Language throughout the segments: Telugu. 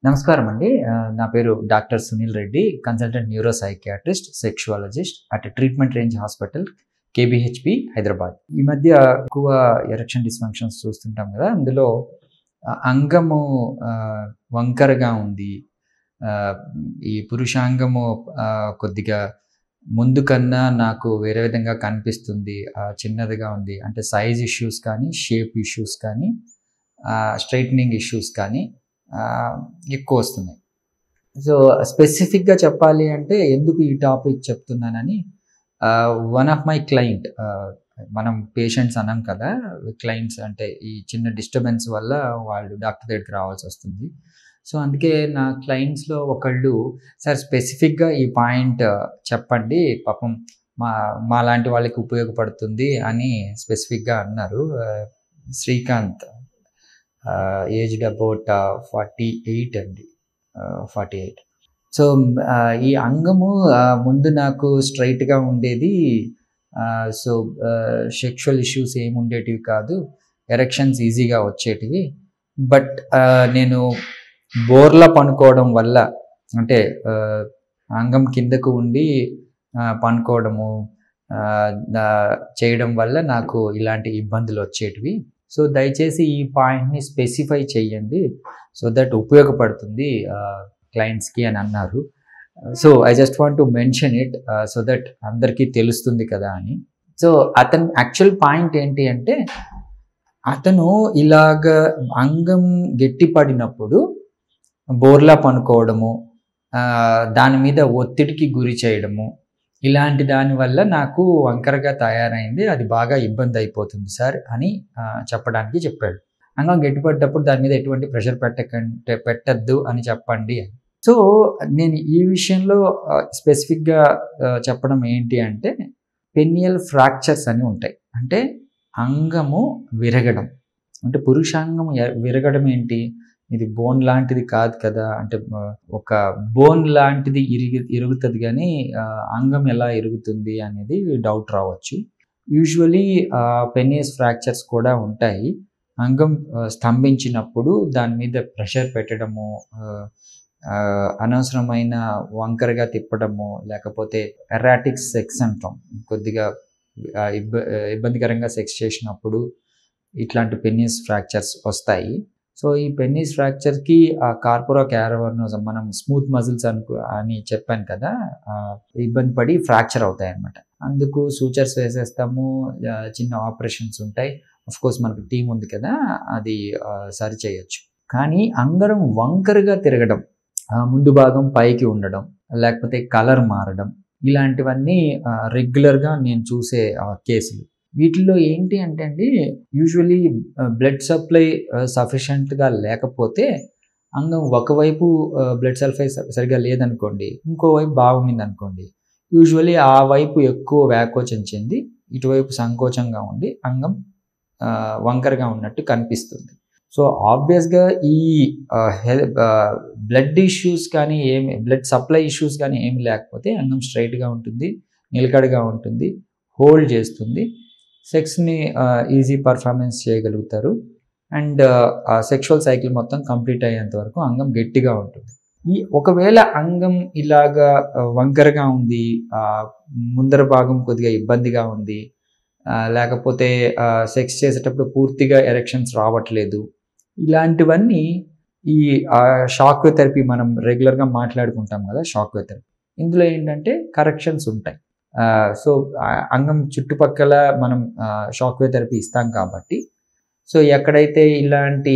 నమస్కారం అండి. నా పేరు doctor Sunil Reddy, consultant neuro psychiatrist, sexologist at treatment range hospital, కేబీహెచ్పి, Hyderabad. ఈ మధ్య ఎక్కువ ఎరెక్షన్ డిస్ఫంక్షన్స్ చూస్తుంటాం కదా! అందులో అంగము వంకరగా ఉంది. ఆహ్, ఈ పురుషాంగము కొద్దిగా ముందు కన్నా నాకు వేరే విధంగా కనిపిస్తుంది. చిన్నదిగా ఉంది. అంటే సైజ్ ఇష్యూస్ కానీ, షేప్ ఇష్యూస్ కానీ, స్ట్రెయిటనింగ్ ఇష్యూస్ కానీ ఎక్కువొస్తున్నాయి. సో, స్పెసిఫిక్‌గా చెప్పాలి అంటే ఎందుకు ఈ టాపిక్ చెప్తున్నానని వన్ ఆఫ్ మై క్లయింట్, మనం పేషెంట్స్ అనం కదా! క్లయింట్స్ అంటే ఈ చిన్న డిస్టర్బెన్స్ వల్ల వాళ్ళు డాక్టర్ దగ్గరికి రావాల్సొస్తుంది. సో, అందుకే నా క్లయింట్స్‌లో ఒకళ్ళు సార్ స్పెసిఫిక్‌గా ఈ పాయింట్ చెప్పండి. పాపం మాలాంటి వాళ్ళకి ఉపయోగపడుతుంది అని స్పెసిఫిక్‌గా అన్నారు. శ్రీకాంత్, ఏజ్డ్ అబౌట్ 48 అండి. 48. సో, ఈ అంగము ముందు నాకు స్ట్రెయిట్‌గా ఉండేది. సో, సెక్షువల్ ఇష్యూస్ ఏమి ఉండేటివి కాదు. ఎరెక్షన్స్ ఈజీగా వచ్చేటివి. బట్ నేను బోర్లా పనుకోవడం వల్ల, అంటే అంగం కిందకు ఉండి పనుకోవడము చేయడం వల్ల నాకు ఇలాంటి ఇబ్బందులు వచ్చేటివి. సో, దయచేసి ఈ పాయింట్‌ని స్పెసిఫై చేయండి. సో దట్ ఉపయోగపడుతుంది క్లయింట్స్‌కి అని అన్నారు. So, I just want to mention it so that అందరికీ తెలుస్తుంది కదా అని. సో, అతని యాక్చువల్ పాయింట్ ఏంటి అంటే, అతను ఇలాగ అంగం గట్టిపడినప్పుడు బోర్లా పనుకోవడము, దాని మీద ఒత్తిడికి గురి చేయడము, ఇలాంటి దాని వల్ల నాకు వంకరగా తయారైంది. అది బాగా ఇబ్బంది అయిపోతుంది సార్ అని చెప్పడానికి చెప్పాడు. అంగం గట్టిపడ్డప్పుడు దాని మీద ఎటువంటి ప్రెషర్ పెట్టద్దు అని చెప్పండి అని. సో, నేను ఈ విషయంలో స్పెసిఫిక్‌గా చెప్పడం ఏంటి అంటే, పెనియల్ ఫ్రాక్చర్స్ అని ఉంటాయి. అంటే అంగము విరగడం. అంటే పురుషాంగము విరగడం ఏంటి? ఇది బోన్ లాంటిది కాదు కదా! అంటే ఒక బోన్ లాంటిది ఇరుగుతది గానీ అంగం ఎలా ఇరుగుతుంది అనేది డౌట్ రావచ్చు. యూజువల్లీ పెనియస్ ఫ్రాక్చర్స్ కూడా ఉంటాయి. అంగం స్తంభించినప్పుడు దాని మీద ప్రెషర్ పెట్టడము, అనవసరమైన వంకరగా తిప్పడము, లేకపోతే ఎరాటిక్ సెక్స్ అంటాం. కొద్దిగా ఇబ్బందికరంగా సెక్స్ చేసినప్పుడు ఇట్లాంటి పెనియస్ ఫ్రాక్చర్స్ వస్తాయి. సో, ఈ పెనిస్ ఫ్రాక్చర్‌కి కార్పోరా క్యావర్నోసమ్, మనం స్మూత్ మజిల్స్ అని చెప్పాను కదా! ఇబ్బంది పడి ఫ్రాక్చర్ అవుతాయన్నమాట. అందుకు సూచర్స్ వేసేస్తాము. చిన్న ఆపరేషన్స్ ఉంటాయి. ఆఫ్‌కోర్స్ మనకు టీమ్ ఉంది కదా! అది సరి చేయొచ్చు. కానీ అంగరం వంకరగా తిరగడం, ముందు భాగం పైకి ఉండడం, లేకపోతే కలర్ మారడం, ఇలాంటివన్నీ రెగ్యులర్‌గా నేను చూసే కేసులు. వీటిల్లో ఏంటి అంటే అండి, యూజువల్లీ బ్లడ్ సప్లై సఫిషియెంట్‌గా లేకపోతే అంగం ఒకవైపు బ్లడ్ సప్లై సరిగ్గా లేదనుకోండి, ఇంకోవైపు బాగుండిందనుకోండి, యూజువల్లీ ఆ వైపు ఎక్కువ వ్యాకోచం చెంది ఇటువైపు సంకోచంగా ఉండి అంగం వంకరగా ఉన్నట్టు కనిపిస్తుంది. సో, ఆబ్వియస్‌గా ఈ బ్లడ్ ఇష్యూస్ కానీ బ్లడ్ సప్లై ఇష్యూస్ కానీ ఏమి లేకపోతే అంగం స్ట్రెయిట్‌గా ఉంటుంది, నిలకడగా ఉంటుంది, హోల్డ్ చేస్తుంది. సెక్స్‌ని ఈజీ పర్ఫార్మెన్స్ చేయగలుగుతారు. అండ్ సెక్షువల్ సైకిల్ మొత్తం కంప్లీట్ అయ్యేంత వరకు అంగం గట్టిగా ఉంటుంది. ఒకవేళ అంగం ఇలాగా వంకరగా ఉంది, ముందర భాగం కొద్దిగా ఇబ్బందిగా ఉంది, లేకపోతే సెక్స్ చేసేటప్పుడు పూర్తిగా ఎరెక్షన్స్ రావట్లేదు, ఇలాంటివన్నీ ఈ షాక్ వేవ్ థెరపీ మనం రెగ్యులర్‌గా మాట్లాడుకుంటాం కదా! Shock wave therapy. ఇందులో ఏంటంటే కరెక్షన్స్ ఉంటాయి. సో, అంగం చుట్టుపక్కల మనం షాక్ వేవ్ థెరపీ ఇస్తాం కాబట్టి, సో, ఎక్కడైతే ఇలాంటి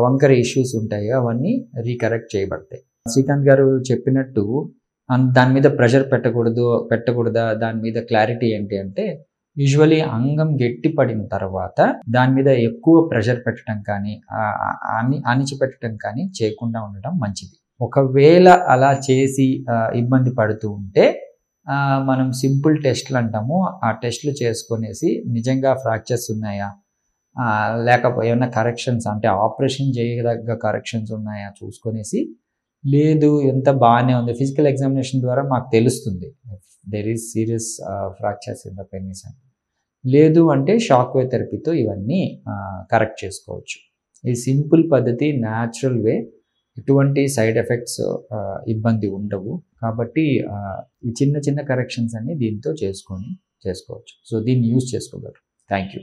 వంకర ఇష్యూస్ ఉంటాయో అవన్నీ రీకరెక్ట్ చేయబడతాయి. శ్రీకాంత్ గారు చెప్పినట్టు దాని మీద ప్రెషర్ పెట్టకూడదా, దాని మీద క్లారిటీ ఏంటి అంటే, యూజువల్లీ అంగం గట్టిపడిన తర్వాత దాని మీద ఎక్కువ ప్రెషర్ పెట్టడం కానీ, అణిచిపెట్టడం కానీ చేయకుండా ఉండడం మంచిది. ఒకవేళ అలా చేసి ఇబ్బంది పడుతూ ఉంటే మనం సింపుల్ టెస్ట్‌లు అంటాము. ఆ టెస్ట్‌లు చేసుకొనేసి నిజంగా ఫ్రాక్చర్స్ ఉన్నాయా, లేకపోతే ఏమన్నా కరెక్షన్స్, అంటే ఆపరేషన్ చేయదగ్గ కరెక్షన్స్ ఉన్నాయా చూసుకొనేసి, లేదు ఎంత బాగానే ఉంది, ఫిజికల్ ఎగ్జామినేషన్ ద్వారా మాకు తెలుస్తుంది there is serious fractures in the penis అని. లేదు అంటే షాక్ వేవ్ థెరపీతో ఇవన్నీ కరెక్ట్ చేసుకోవచ్చు. ఈ సింపుల్ పద్ధతి, న్యాచురల్ వే ఎటువంటి సైడ్ ఎఫెక్ట్స్ ఇబ్బంది ఉండవు. కాబట్టి ఈ చిన్న చిన్న కరెక్షన్స్ అన్ని దీంతో చేసుకోవచ్చు. సో దీన్ని యూజ్ చేసుకోగలరు. Thank you.